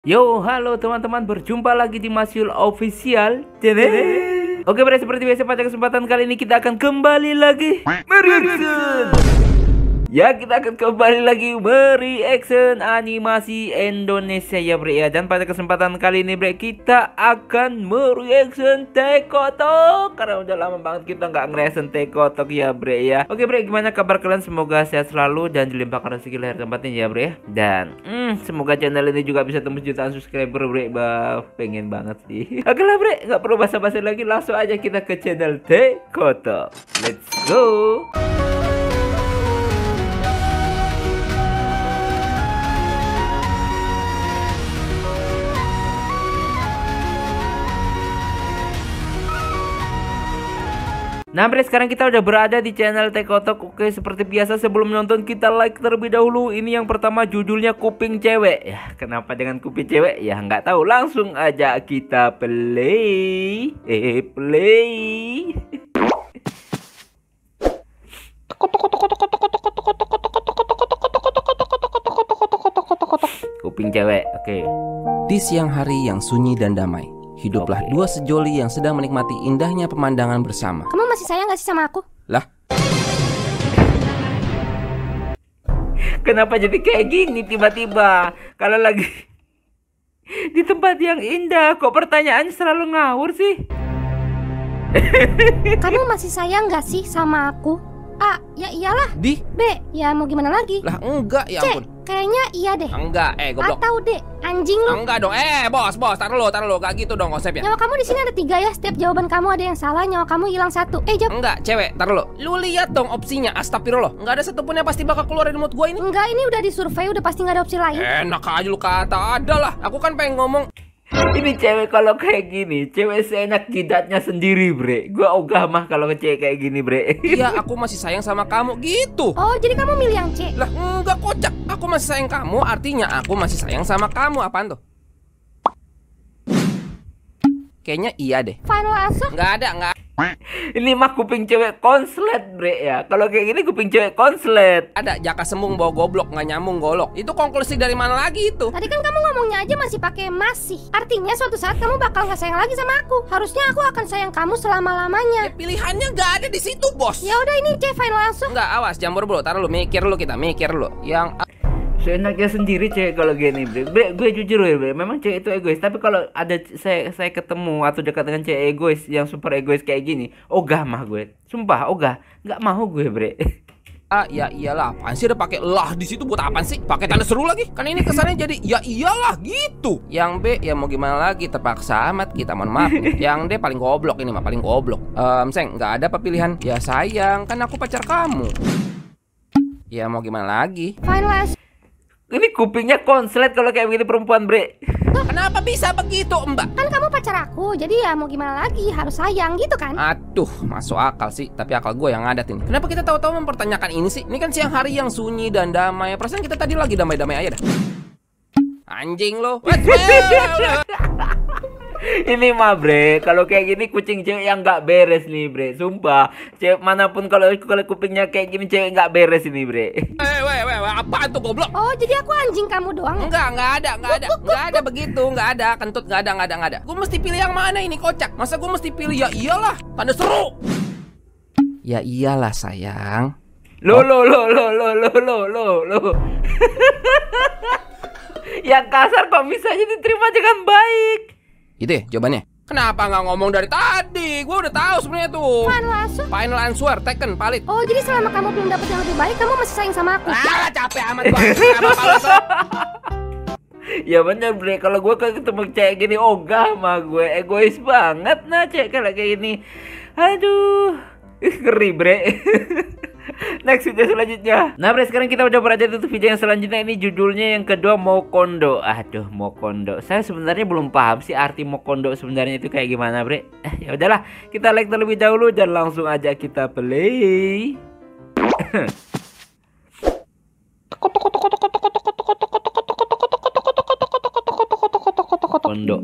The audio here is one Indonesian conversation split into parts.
Yo, halo teman-teman, berjumpa lagi di Masyul Official. Oke, bre, seperti biasa pada kesempatan kali ini kita akan kembali lagi mereaction. Ya, kita akan kembali lagi mereaction animasi Indonesia ya, bre ya. Dan pada kesempatan kali ini, bre, kita akan mereaction Tekotok. Karena udah lama banget kita nggak ngereaction Tekotok ya, bre ya. Oke, bre, gimana kabar kalian? Semoga sehat selalu dan dilimpahkan rezeki lahir tempatnya ya, bre ya. Dan semoga channel ini juga bisa tembus jutaan subscriber, bre. Pengen banget sih. Oke lah, bre, nggak perlu basa-basi lagi, langsung aja kita ke channel Tekotok. Let's go. Nah, bre, sekarang kita udah berada di channel Tekotok. Oke, seperti biasa sebelum nonton kita like terlebih dahulu. Ini yang pertama judulnya kuping cewek. Ya, kenapa dengan kuping cewek? Ya, nggak tahu. Langsung aja kita play. Play. Kuping cewek. Oke. Di siang hari yang sunyi dan damai, hiduplah dua sejoli yang sedang menikmati indahnya pemandangan bersama. Kamu masih sayang gak sih sama aku? Lah? Kenapa jadi kayak gini tiba-tiba? Kalau lagi di tempat yang indah, kok pertanyaannya selalu ngawur sih? Kamu masih sayang gak sih sama aku? A, ya iyalah. Di? B, ya mau gimana lagi? Lah enggak, ya C, ampun. kayaknya iya deh. Enggak, goblok. Atau D, anjing lu. Enggak dong, bos, taruh lo, gak gitu dong konsepnya. Nyawa kamu di sini ada 3 ya. Setiap jawaban kamu ada yang salah, nyawa kamu hilang 1. Jawab. Enggak, cewek, taruh lo. Lu lihat dong opsinya, astagfirullah. Enggak ada satupun yang pasti bakal keluar dari mulut gua ini. Enggak, ini udah disurvei, udah pasti nggak ada opsi lain. Enak aja lu kata, ada lah. Aku kan pengen ngomong. Ini cewek kalau kayak gini, cewek seenak jidatnya sendiri, bre. Gua ogah mah kalau cewek kayak gini, bre. Iya, aku masih sayang sama kamu gitu. Oh, jadi kamu milih yang C? Lah enggak, kocak. Aku masih sayang kamu, artinya aku masih sayang sama kamu. Apaan tuh? Kayaknya iya deh. Final answer? Enggak. Ini mah kuping cewek konslet, bre ya. Kalau kayak gini kuping cewek konslet. Ada jaka sembung bawa goblok, nggak nyambung golok. Itu konklusi dari mana lagi itu? Tadi kan kamu ngomongnya aja masih pakai masih. Artinya suatu saat kamu bakal nggak sayang lagi sama aku. Harusnya aku akan sayang kamu selama-lamanya. Ya, pilihannya nggak ada di situ, bos. Ya udah, ini C final answer. Enggak, awas, jambur bro. Taruh lu, mikir lu kita, mikir lu. Yang Seenaknya sendiri cewek kalau gini, bre. Gue jujur ya, bre. Memang cewek itu egois. Tapi kalau ada saya ketemu atau dekat dengan cewek egois yang super egois kayak gini, ogah mah gue. Sumpah, ogah. Nggak mau gue, bre. ya iyalah. Apaan sih ada pakai lah di situ buat apaan sih? Pakai tanda seru lagi. Kan ini kesannya jadi ya iyalah gitu. Yang B ya mau gimana lagi, terpaksa amat kita, mohon maaf. Yang D paling goblok ini mah, paling goblok. Seng, nggak ada apa pilihan. Ya sayang, kan aku pacar kamu. Ya mau gimana lagi? Final answer. Ini kupingnya konslet kalau kayak begini perempuan, bre. Kenapa bisa begitu, Mbak? Kan kamu pacar aku, jadi ya mau gimana lagi, harus sayang gitu kan? Aduh, masuk akal sih, tapi akal gue yang ngadat ini. Kenapa kita tahu-tahu mempertanyakan ini sih? Ini kan siang hari yang sunyi dan damai. Perasaan kita tadi lagi damai-damai aja dah. Anjing lo. Ini mah, bre, kalau kayak gini kucing cewek yang nggak beres nih, bre. Sumpah, cewek manapun kalau kupingnya kayak gini cewek nggak beres ini, bre. Apaan tuh goblok? Oh, jadi aku anjing kamu doang? Enggak ada begitu, enggak ada, kentut, enggak ada. Gue mesti pilih yang mana ini, kocak? Masa gue mesti pilih ya iyalah, tanda seru. Ya iyalah sayang. Lo. Yang kasar kok bisa aja diterima dengan baik. Itu ya jawabannya. Kenapa nggak ngomong dari tadi? Gue udah tahu sebenarnya tuh. Final answer, taken, valid. Oh, jadi selama kamu belum dapet yang lebih baik, kamu masih sayang sama aku? Capek amat banget. Ya bener, bre, kalau gue ketemu cewek gini ogah mah gue egois banget. Nah, cewek kalau kayak gini, aduh, ngeri, bre. Next video selanjutnya. Nah, bre, sekarang kita udah berada di video yang selanjutnya. Ini judulnya yang kedua, Mokondo. Aduh, Mokondo. Saya sebenarnya belum paham sih arti Mokondo sebenarnya itu kayak gimana, bre. Ya udahlah, kita like terlebih dahulu dan langsung aja kita play. Kondo.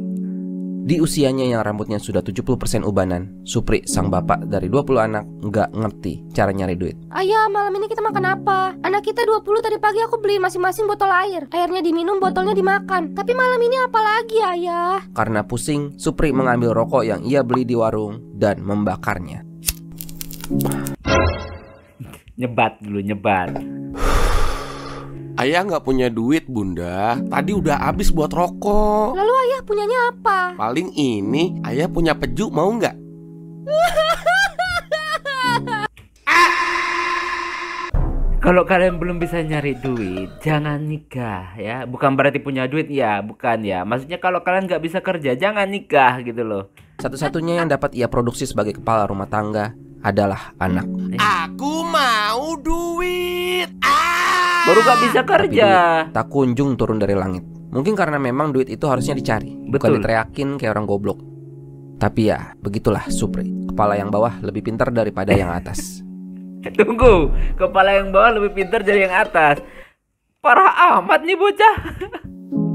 Di usianya yang rambutnya sudah 70% ubanan, Supri, sang bapak dari 20 anak, nggak ngerti cara nyari duit. Ayah, malam ini kita makan apa? Anak kita 20, tadi pagi aku beli masing-masing botol air. Airnya diminum, botolnya dimakan. Tapi malam ini apa lagi, Ayah? Karena pusing, Supri mengambil rokok yang ia beli di warung dan membakarnya. Nyebat dulu, nyebat. Ayah nggak punya duit, Bunda. Tadi udah habis buat rokok. Lalu Ayah punyanya apa? Paling ini, Ayah punya peju, mau nggak? Kalau kalian belum bisa nyari duit, jangan nikah ya. Bukan berarti punya duit ya, bukan ya. Maksudnya kalau kalian nggak bisa kerja, jangan nikah gitu loh. Satu-satunya yang dapat ia produksi sebagai kepala rumah tangga adalah anak. Aku mau duit. Baru gak bisa Tapi kerja. duit tak kunjung turun dari langit. Mungkin karena memang duit itu harusnya dicari, bukan Betul. diteriakin kayak orang goblok. Tapi ya, begitulah Supri. Kepala yang bawah lebih pintar daripada yang atas. Tunggu, kepala yang bawah lebih pintar dari yang atas. Parah amat nih bocah.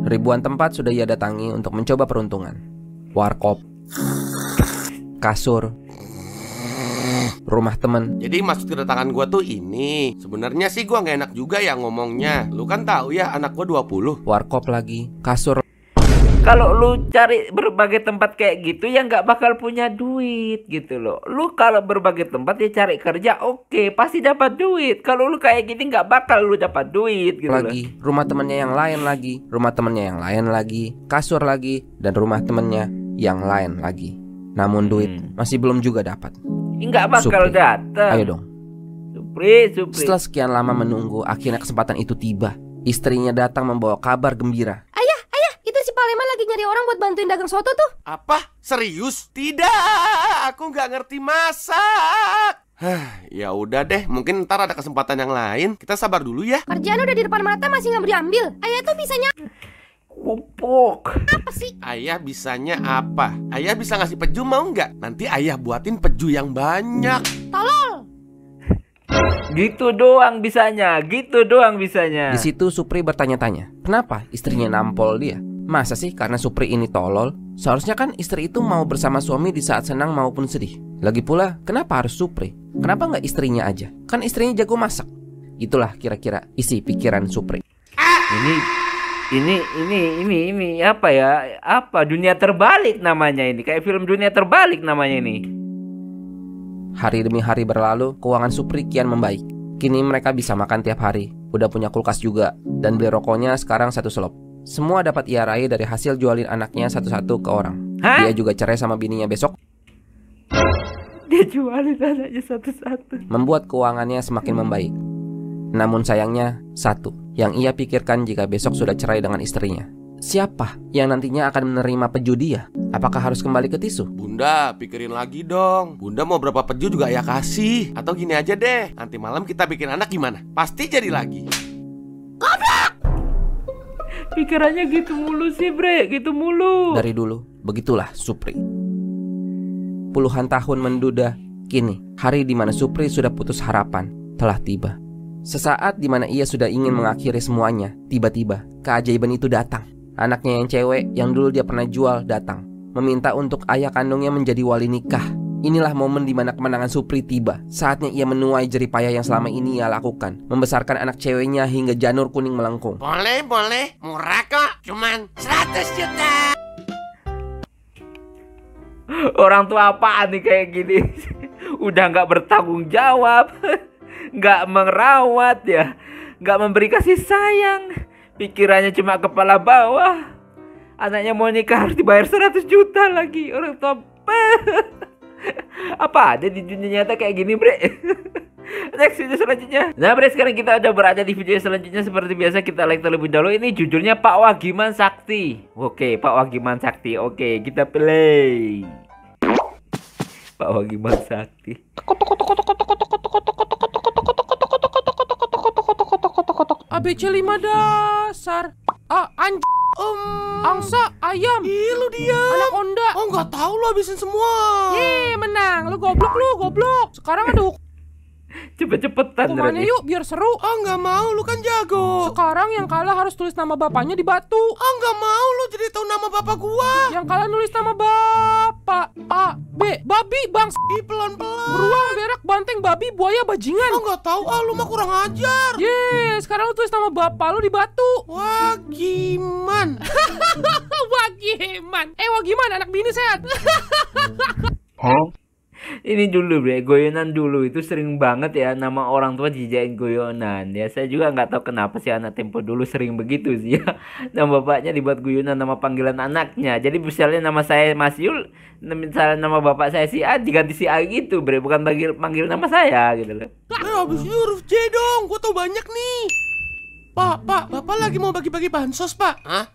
Ribuan tempat sudah ia datangi untuk mencoba peruntungan. Warkop, kasur, rumah temen. Jadi maksud kedatangan gua tuh ini. Sebenarnya sih gua nggak enak juga ya ngomongnya. Lu kan tahu ya anak gua 20. Warkop lagi, kasur. Kalau lu cari berbagai tempat kayak gitu ya nggak bakal punya duit gitu loh. Lu kalau berbagai tempat ya cari kerja, oke, pasti dapat duit. Kalau lu kayak gini nggak bakal lu dapat duit gitu loh. Lagi, rumah temennya yang lain lagi, rumah temennya yang lain lagi, kasur lagi, dan rumah temennya yang lain lagi. Namun duit masih belum juga dapat. Nggak bakal Supri, datang. ayo dong. Supri. Setelah sekian lama menunggu, akhirnya kesempatan itu tiba. Istrinya datang membawa kabar gembira. Ayah, itu si Paleman lagi nyari orang buat bantuin dagang soto tuh. Apa? Serius? Tidak, aku nggak ngerti masak. Ya udah deh, mungkin ntar ada kesempatan yang lain. Kita sabar dulu ya. Kerjaan udah di depan mata masih nggak diambil. Ayah tuh bisanya Pupuk. apa sih? Ayah bisanya apa? Ayah bisa ngasih peju mau nggak? Nanti ayah buatin peju yang banyak. Tolol. Gitu doang bisanya, gitu doang bisanya. Di situ Supri bertanya-tanya, kenapa istrinya nampol dia? Masa sih karena Supri ini tolol? Seharusnya kan istri itu mau bersama suami di saat senang maupun sedih. Lagi pula, kenapa harus Supri? Kenapa nggak istrinya aja? Kan istrinya jago masak. Itulah kira-kira isi pikiran Supri. Ini apa ya? Apa dunia terbalik namanya ini? Kayak film dunia terbalik namanya ini. Hari demi hari berlalu, keuangan Supri kian membaik. Kini mereka bisa makan tiap hari, udah punya kulkas juga, dan beli rokoknya sekarang 1 selop. Semua dapat ia raih dari hasil jualin anaknya satu-satu ke orang. Hah? Dia juga cerai sama bininya besok, Dia jualin anaknya satu-satu. membuat keuangannya semakin membaik. Namun sayangnya, satu yang ia pikirkan jika besok sudah cerai dengan istrinya. Siapa yang nantinya akan menerima peju dia? Apakah harus kembali ke tisu? Bunda, pikirin lagi dong. Bunda mau berapa peju juga ayah kasih. Atau gini aja deh, nanti malam kita bikin anak gimana? Pasti jadi lagi. Pikirannya gitu mulu sih, Bre, gitu mulu. Dari dulu, begitulah Supri. Puluhan tahun menduda, kini hari di mana Supri sudah putus harapan telah tiba. Sesaat di mana ia sudah ingin mengakhiri semuanya, tiba-tiba keajaiban itu datang. Anaknya yang cewek yang dulu dia pernah jual datang, meminta untuk ayah kandungnya menjadi wali nikah. Inilah momen di mana kemenangan Supri tiba. Saatnya ia menuai jeripayah yang selama ini ia lakukan, membesarkan anak ceweknya hingga janur kuning melengkung. Boleh, murah kok. Cuman 100 juta. Orang tua apaan nih kayak gini? Udah nggak bertanggung jawab, nggak merawat ya, nggak memberi kasih sayang. Pikirannya cuma kepala bawah. Anaknya mau nikah harus dibayar 100 juta lagi. Orang tua apa ada di dunia nyata kayak gini, Bre? Next video selanjutnya. Nah, Bre, sekarang kita udah berada di video selanjutnya. Seperti biasa kita like terlebih dahulu. Ini judulnya Pak Wagiman Sakti. Oke, Pak Wagiman Sakti. Oke, kita play. Pak Wagiman Sakti. ABC 5 dasar. Angsa, ayam. Ih, lu dia. Anak onda. Oh, nggak tahu lu habisin semua. Menang. Lu goblok. Sekarang ada Cepet-cepetan hukumannya Bre. yuk biar seru. Oh, nggak mau, lu kan jago. Sekarang yang kalah harus tulis nama bapaknya di batu. Oh, nggak mau, lu jadi tahu nama nama bapak gua. Yang kalian nulis nama bapak A, B, babi, bang. Ih, pelan-pelan. Beruang, berak, banteng, babi, buaya, bajingan. Gua nggak tahu, lu mah kurang ajar. Sekarang lu tulis nama bapak lu di batu. Wagiman. Wagiman. Wagiman, anak bini sehat. Ini dulu bre, goyonan dulu itu sering banget ya nama orang tua dijadiin goyonan ya. Saya juga nggak tahu kenapa sih anak Tempo dulu sering begitu sih ya. Nama bapaknya dibuat goyonan nama panggilan anaknya. Jadi misalnya nama saya Mas Yul, misalnya nama bapak saya si A diganti si A gitu bre, bukan panggil nama saya gitu loh. Habis itu huruf J dong, gua tahu banyak nih. Pak, bapak lagi mau bagi-bagi bansos, Pak? Hah?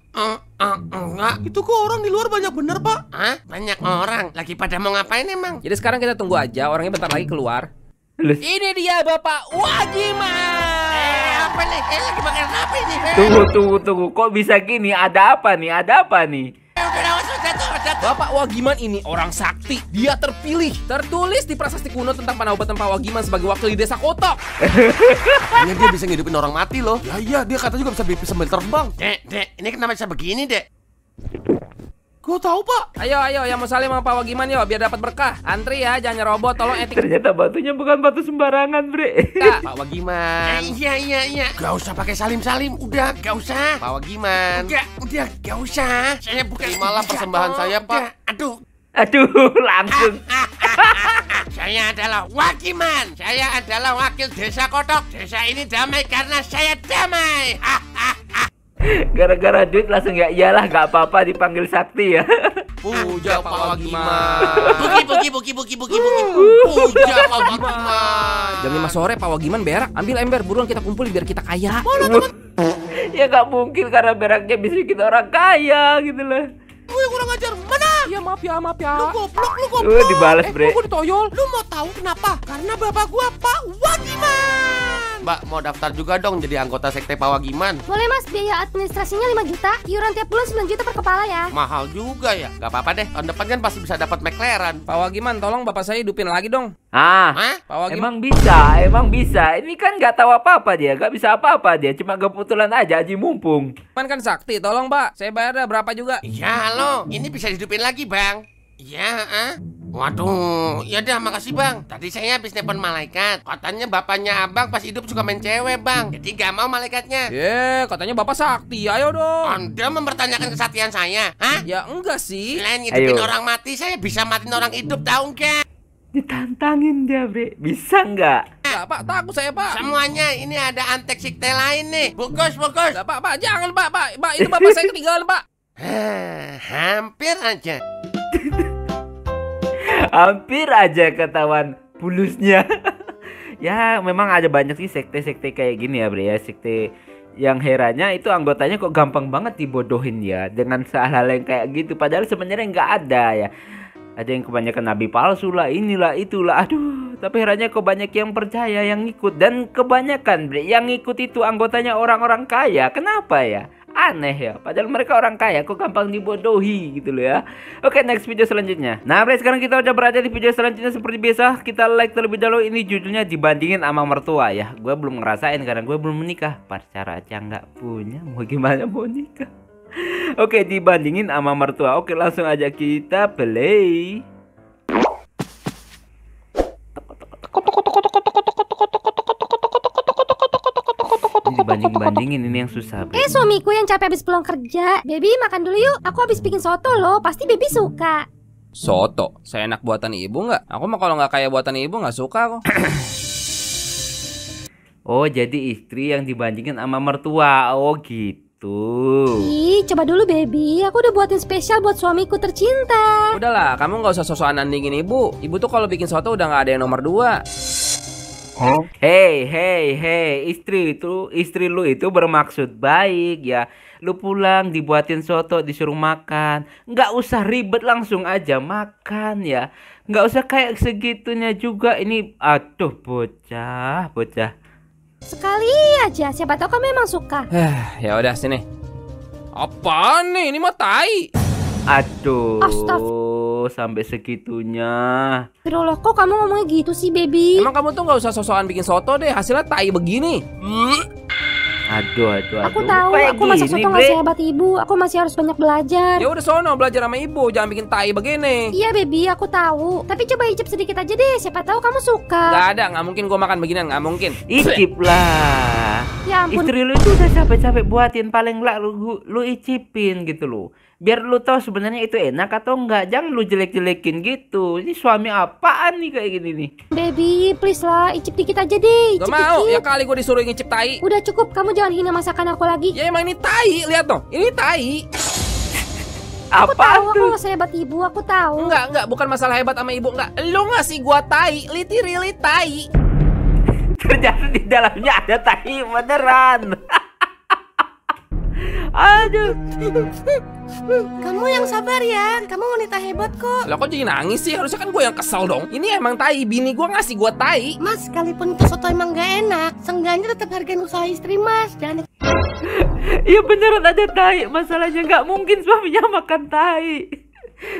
Enggak. Itu kok orang di luar banyak bener, Pak? Hah? Banyak orang. Lagi pada mau ngapain emang? Jadi sekarang kita tunggu aja, orangnya bentar lagi keluar. Ini dia Bapak Wagiman. Apa nih? Lagi makan apa ini? Tunggu. Kok bisa gini? Ada apa nih? Bapak Wagiman ini orang sakti. Dia terpilih. Tertulis di prasasti kuno tentang panaubatan Pak Wagiman sebagai wakil di desa Kotok. Hanya dia bisa ngidupin orang mati loh. Ya iya, dia kata juga bisa sambil terbang. Dek, ini kenapa bisa begini, Dek? Gue tahu, Pak. Ayo, yang mau salim sama Pak Wagiman yuk, biar dapat berkah. Antri ya, jangan nyerobot, tolong etik. Ternyata batunya bukan batu sembarangan, bre. Pak Wagiman. Iya. Gak usah pakai salim-salim, udah, gak usah. Pak Wagiman. Udah, gak usah. Saya bukan. Terimalah persembahan saya, Pak. Aduh, langsung. saya adalah Wagiman. Saya adalah wakil desa Kotok. Desa ini damai karena saya damai. Gara-gara duit langsung ya iyalah gak apa-apa dipanggil sakti ya. Puja Pak Wagiman. Buki. Puja Pak Wagiman. Jam 5 sore Pak Wagiman berak. Ambil ember, buruan kita kumpul biar kita kaya. Ya gak mungkin karena beraknya bisa bikin orang kaya gitu loh. Lu yang kurang ajar, mana? Ya maaf ya. Lu goblok. Dibalas bre. Gua ditoyol. Lu mau tahu kenapa? Karena bapak gua Pak Wagiman. Mbak, mau daftar juga dong jadi anggota sekte Pak Wagiman. Boleh mas, biaya administrasinya 5 juta. Iuran tiap bulan 9 juta per kepala ya. Mahal juga ya. Gak apa-apa deh, tahun depan kan pasti bisa dapat McLaren. Pak Wagiman, tolong bapak saya hidupin lagi dong. Hah? Pak Wagiman. Emang bisa. Ini kan gak tahu apa-apa dia, gak bisa apa-apa dia. Cuma kebetulan aja Haji mumpung. Kan sakti, tolong Pak. Saya bayar dah berapa juga. Ya halo, ini bisa hidupin lagi Bang. Ya, Waduh, ya udah makasih Bang. Tadi saya habis nelpon malaikat. Katanya bapaknya Abang pas hidup suka main cewek Bang. Jadi gak mau malaikatnya. Katanya bapak sakti. Ayo dong. Anda mempertanyakan kesaktian saya? Hah? Ya enggak sih. Selain hidupin orang mati, saya bisa matiin orang hidup, tahu nggak? Ditantangin dia bre. Bisa nggak? Pak, takut saya Pak. Semuanya ini ada antek sekte lain nih. Bungkus. Pak, jangan Pak. Itu bapak saya ketinggalan Pak. Hampir aja. Hampir aja ketahuan pulusnya. Ya memang ada banyak sih sekte-sekte kayak gini ya bre ya. Sekte yang herannya itu anggotanya kok gampang banget dibodohin ya dengan hal-hal yang kayak gitu. Padahal sebenarnya nggak ada ya. Ada yang kebanyakan nabi palsu lah, inilah itulah. Aduh, tapi herannya kok banyak yang percaya, yang ngikut. Dan kebanyakan bre yang ngikut itu anggotanya orang-orang kaya. Kenapa ya? Aneh ya, padahal mereka orang kaya kok gampang dibodohi gitu loh ya. Oke, next video selanjutnya. Nah bre, sekarang kita udah berada di video selanjutnya. Seperti biasa kita like terlebih dahulu. Ini judulnya dibandingin sama mertua ya. Gue belum ngerasain karena gue belum menikah. Pacar aja nggak punya, mau gimana mau nikah. Oke, dibandingin sama mertua. Oke, langsung aja kita play. Bandingin ini yang susah. Suamiku yang capek habis pulang kerja. Baby makan dulu yuk. Aku habis bikin soto loh. Pasti baby suka. Soto? Saya enak buatan ibu nggak? Aku mah kalau nggak kayak buatan ibu nggak suka kok. Oh, jadi istri yang dibandingin sama mertua. Oh gitu. Ih, coba dulu baby. Aku udah buatin spesial buat suamiku tercinta. Udahlah, kamu nggak usah sosokan nandingin ibu. Ibu tuh kalau bikin soto udah nggak ada yang nomor 2. Hey, istri lu itu bermaksud baik ya. Lu pulang dibuatin soto, disuruh makan. Nggak usah ribet, langsung aja makan ya. Nggak usah kayak segitunya juga. Ini aduh bocah. Sekali aja, siapa tahu kamu memang suka. Ya udah sini. Apaan nih? Ini mah tai. Aduh. Sampai segitunya. Loh, kok kamu ngomongnya gitu sih, baby? Emang kamu tuh nggak usah sosokan bikin soto deh, hasilnya tai begini. Aduh. Aku tahu, aku masa soto nggak sehebat ibu. Aku masih harus banyak belajar. Ya udah sono belajar sama ibu, jangan bikin tai begini. Iya baby, aku tahu. Tapi coba icip sedikit aja deh. Siapa tahu kamu suka. Gak ada, nggak mungkin gue makan beginian, nggak mungkin. Icip lah. Ya ampun. Istri lu itu udah capek-capek buatin, paling lah lu icipin gitu loh. Biar lu tahu sebenarnya itu enak atau enggak. Jangan lu jelek-jelekin gitu. Ini suami apaan nih kayak gini nih? Baby, please lah, icip dikit aja deh. Gak Icip mau, ya dikit. kali gue disuruh ngicip tai. Udah cukup, kamu jangan hina masakan aku lagi. Ya emang ini tai, lihat dong, ini tai. Aku Apa tahu, aku tuh? nggak sehebat ibu, aku tahu. Enggak, bukan masalah hebat sama ibu, enggak. Lu ngasih gua tai, literally tai. Ternyata di dalamnya ada tai beneran. Aduh. Kamu yang sabar ya, kamu wanita hebat kok. Lah kok jadi nangis sih? Harusnya kan gue yang kesel dong. Ini emang tai, bini gue ngasih gue tai. Mas, sekalipun itu soto emang gak enak, seenggaknya tetap hargain usaha istri mas. Jangan Iya beneran ada tai. Masalahnya nggak mungkin suaminya makan tai.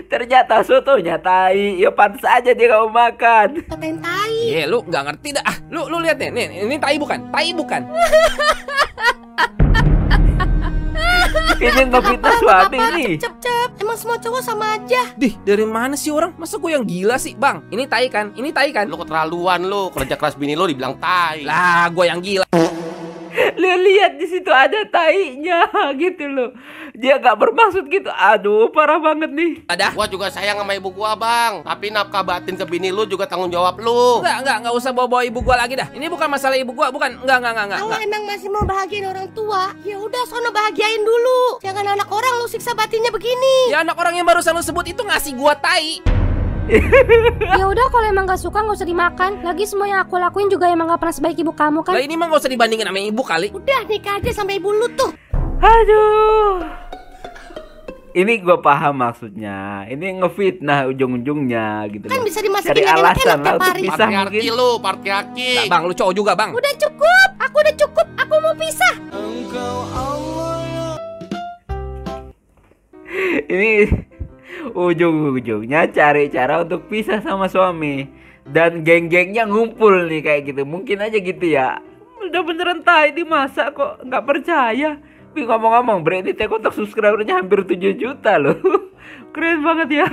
Ternyata sotonya tai. Ya pantas aja dia gak mau makan. katain tai. Ye, lu nggak ngerti dah. Lu lihat nih, ini tai bukan? Tai bukan? Ini ngefitnah suami nih. Cep, emang semua cowok sama aja. Dih, dari mana sih orang? Masa gue yang gila sih, Bang? Ini tai kan? Ini tai kan? Lu keterlaluan lu, kerja keras bini lu dibilang tai. Lah, gue yang gila. Lu lihat di situ ada tainya gitu loh. Dia gak bermaksud gitu. Aduh, parah banget nih. Ada? Gua juga sayang sama ibu gua bang, tapi nafkah batin ke bini lu juga tanggung jawab lu. Enggak usah bawa ibu gua lagi dah. Ini bukan masalah ibu gua, bukan. Enggak. Kalau emang masih mau bahagiain orang tua, ya udah sono bahagiain dulu. Jangan anak orang lu siksa batinnya begini. Ya anak orang yang barusan lu sebut itu ngasih gua tai. Ya udah, kalau emang gak suka nggak usah dimakan. Lagi semua yang aku lakuin juga emang gak pernah sebaik ibu kamu kan. Lah ini mah gak usah dibandingin sama ibu kali. Udah nikah aja sampai ibu lu tuh. Aduh. Ini gua paham maksudnya. Ini ngefitnah ujung-ujungnya gitu Kan loh. bisa dimasakin Cari yang alasan enak-enak lah tiap untuk hari. pisah mungkin. Patriarki lu, patriarki. Lah, Bang, lu cowok juga, Bang. Udah cukup, aku udah cukup. Aku mau pisah. Ini ujung-ujungnya cari cara untuk pisah sama suami. Dan geng-gengnya ngumpul nih kayak gitu. Mungkin aja gitu ya. Udah beneran tai dimasak kok. Nggak percaya. Tapi ngomong-ngomong, Bre, ini untuk subscribernya hampir 7 juta loh. Keren banget ya.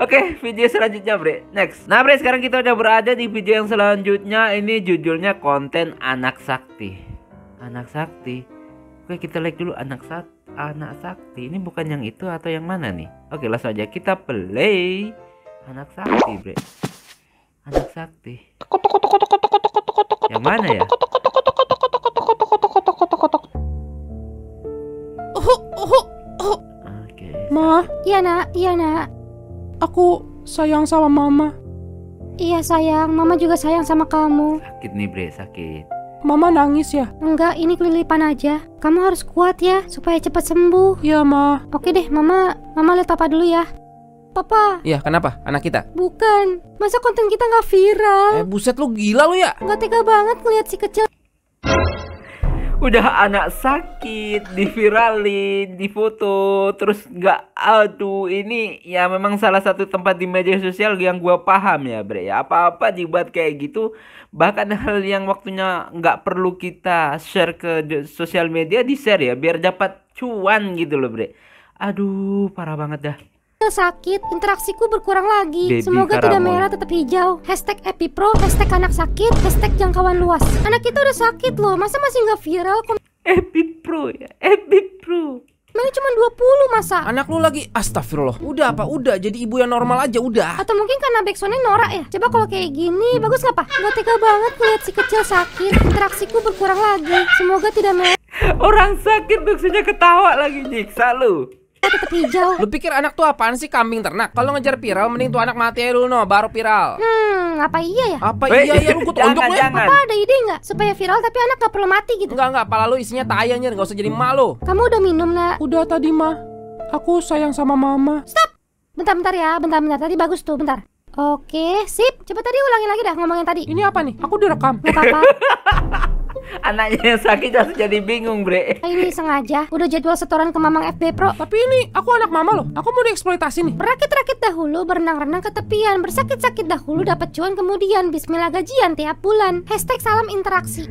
Oke, video selanjutnya, Bre. Next. Nah, Bre, sekarang kita udah berada di video yang selanjutnya. Ini judulnya konten anak sakti. Anak sakti. Oke, kita like dulu anak sakti. Ini bukan yang itu atau yang mana nih? Oke, langsung aja kita play. Anak sakti, Bre. Anak sakti. Yang mana ya? Oke. Ma, Iya nak. aku sayang sama mama. Iya sayang, mama juga sayang sama kamu. Sakit nih, Bre, sakit. Mama nangis ya? Enggak, ini kelilipan aja. Kamu harus kuat ya, supaya cepat sembuh. Iya, Ma. Oke deh, mama lihat papa dulu ya. Papa, Iya, kenapa? Anak kita. bukan. Masa konten kita nggak viral? Buset lu gila lu ya. Nggak tega banget ngeliat si kecil. Udah anak sakit, diviralin, difoto, terus nggak, aduh, ini ya memang salah satu tempat di media sosial yang gua paham ya, Bre. Ya apa-apa dibuat kayak gitu, bahkan hal yang waktunya nggak perlu kita share ke sosial media di share ya, biar dapat cuan gitu loh, Bre. Aduh, parah banget dah. Sakit, interaksiku berkurang lagi. Baby Semoga tidak Karamon. merah, tetap hijau. #EpiPro, #anak sakit, #jangkauan luas. Anak kita udah sakit loh, masa masih nggak viral? EpiPro ya, EpiPro. Mana cuma 20 masa? Anak lu lagi astagfirullah. Udah apa? Udah jadi ibu yang normal aja udah. Atau mungkin karena backsoundnya norak ya? Coba kalau kayak gini, bagus nggak pak? Nggak tega banget ngeliat si kecil sakit. Interaksiku berkurang lagi. Semoga tidak merah, Orang sakit maksudnya ketawa lagi, nyiksa lu. tetap hijau. Lu pikir anak tuh apaan sih, kambing ternak? Kalau ngejar viral mending tuh anak mati aja dulu no, baru viral. Apa iya ya? Apa Weh, iya ya lu tonjok lu ya? jangan. Papa ada ide nggak supaya viral tapi anak nggak perlu mati gitu? Enggak, pala lu isinya tai anjir, enggak usah jadi emak lu. Kamu udah minum nak? Udah tadi, Ma. Aku sayang sama mama. Bentar ya, bentar. Tadi bagus tuh, bentar. Oke, sip. Coba tadi ulangin lagi dah ngomong yang tadi. Ini apa nih? Aku direkam. Nggak apa-apa. Anaknya yang sakit langsung jadi bingung, Bre. Ini sengaja. Udah jadwal setoran ke Mamang FB Pro. Tapi ini aku anak mama loh. Aku mau dieksploitasi nih. Berakit-rakit dahulu, berenang-renang ke tepian. Bersakit-sakit dahulu, dapat cuan kemudian. Bismillah gajian tiap bulan. #salam interaksi.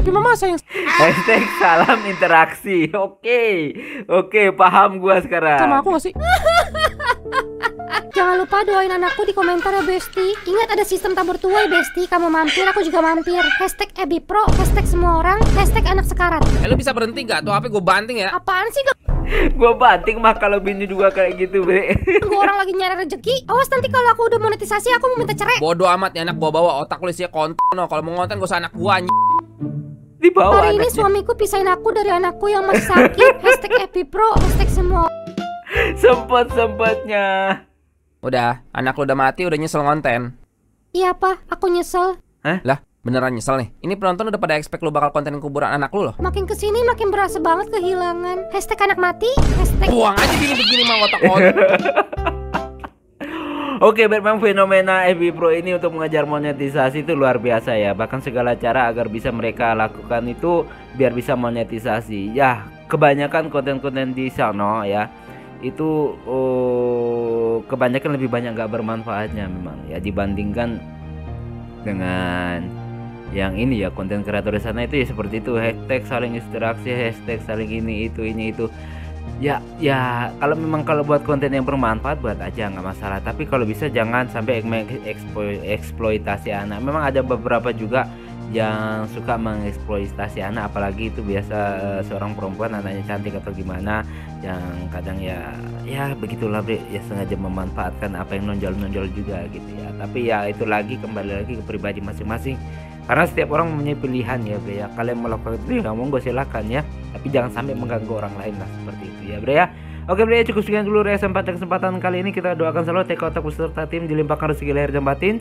Tapi mama sayang. Hashtag salam interaksi. Oke, paham gua sekarang. Sama aku gak sih? Jangan lupa doain anakku di komentar ya Besti. Ingat ada sistem tabur tuai Besti. Kamu mampir, aku juga mampir. Hashtag EbiPro, hashtag semua orang, hashtag anak sekarat. Lu bisa berhenti gak? Tuh HP gue banting ya. Apaan sih gak? Gua banting mah kalau bini juga kayak gitu, Bre. Gue orang lagi nyari rezeki. Awas nanti kalau aku udah monetisasi aku mau minta cerai. Bodoh amat ya anak bawa-bawa otak lu isinya konten. No, kalau mau ngonten gak usah anak gua anjing. Di bawah Hari ini anaknya. suamiku pisahin aku dari anakku yang masih sakit. Hashtag EbiPro, hashtag semua. Sempet-sempetnya. Udah, anak lu udah mati udah nyesel ngonten. Iya pak, aku nyesel. Lah, beneran nyesel nih. Ini penonton udah pada expect lu bakal konten kuburan anak lu loh. Makin kesini makin berasa banget kehilangan. Hashtag anak mati, hashtag Buang aja begini mah otak konten. Oke, memang fenomena EbiPro ini untuk mengejar monetisasi itu luar biasa ya. Bahkan segala cara agar bisa mereka lakukan itu biar bisa monetisasi. Ya, kebanyakan konten-konten di sana ya itu kebanyakan lebih banyak nggak bermanfaatnya memang ya dibandingkan dengan yang ini ya konten kreator di sana itu ya seperti itu, hashtag saling interaksi, hashtag saling ini itu ya kalau memang kalau buat konten yang bermanfaat buat aja nggak masalah, tapi kalau bisa jangan sampai eksploitasi anak. Memang ada beberapa juga yang suka mengeksploitasi anak, apalagi itu biasa seorang perempuan anaknya cantik atau gimana yang kadang ya begitulah Bre, ya sengaja memanfaatkan apa yang nonjol juga gitu ya. Tapi ya itu lagi kembali lagi ke pribadi masing-masing, karena setiap orang mempunyai pilihan ya Bre ya. Kalian melakukan itu ya monggo silakan ya, tapi jangan sampai mengganggu orang lain lah seperti itu ya Bre ya. Oke Bre, cukup sekian dulu kesempatan kali ini. Kita doakan selalu TK Otak beserta tim dilimpahkan rezeki lahir dan batin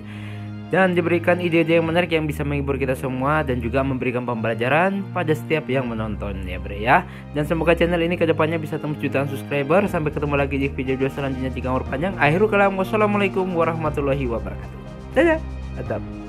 dan diberikan ide-ide yang menarik yang bisa menghibur kita semua dan juga memberikan pembelajaran pada setiap yang menonton ya Bre ya. Dan semoga channel ini kedepannya bisa tembus jutaan subscriber. Sampai ketemu lagi di video selanjutnya jika umur panjang. Akhirul kalam, wassalamualaikum warahmatullahi wabarakatuh. Dadah, mantap.